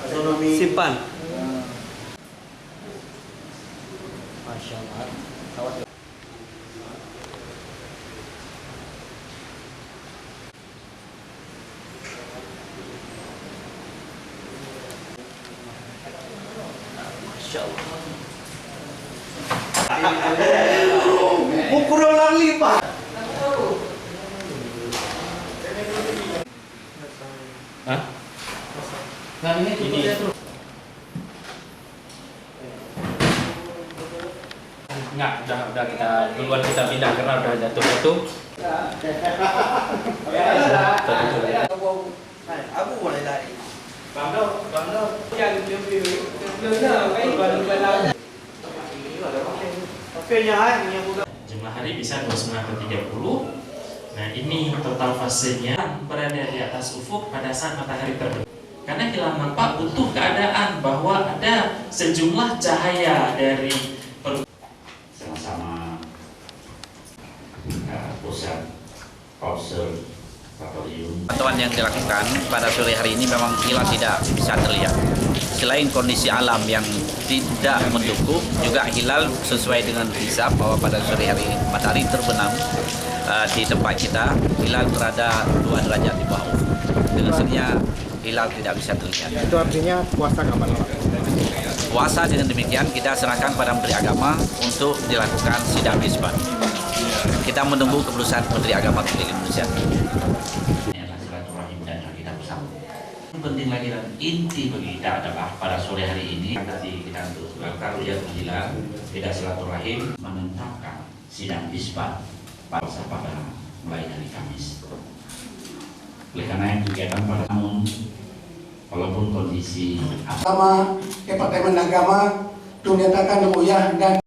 Astronomi. Simpan. Masya Allah. Kawat. Masya Allah. Pukul orang lima. Hah? Nah ini. Enggak, udah kita duluan kita pindah karena udah jatuh. Aku boleh lari. Bangdo. Jumlah hari bisa 29/30. Nah ini total fasenya berada di atas ufuk pada saat matahari terbenam. Karena hilang nampak butuh keadaan bahwa ada sejumlah cahaya dari sama-sama pusat observatorium. Pantauan yang dilakukan pada sore hari ini memang hilal tidak bisa terlihat. Selain kondisi alam yang tidak mendukung, juga hilal sesuai dengan hisab bahwa pada sore hari ini matahari terbenam di tempat kita, hilal berada 2 derajat di bawah ufuk. Dengan sendirinya hilal tidak bisa terlihat. Itu artinya puasa kapan? Puasa dengan demikian kita serahkan pada Menteri Agama untuk dilakukan sidang isbat. Kita menunggu keputusan Menteri Agama Republik Indonesia. Ini adalah silaturahim dan kita bersama. Penting lagi dan inti bagi kita adalah pada sore hari ini tadi kita untuk melakukan ru'yatul hilal, tidak silaturahim menetapkan sidang isbat pada mulai dari Kamis. Oleh karena itu kegiatan pada namun walaupun kondisi Agama, Departemen Agama, menyatakan uyah dan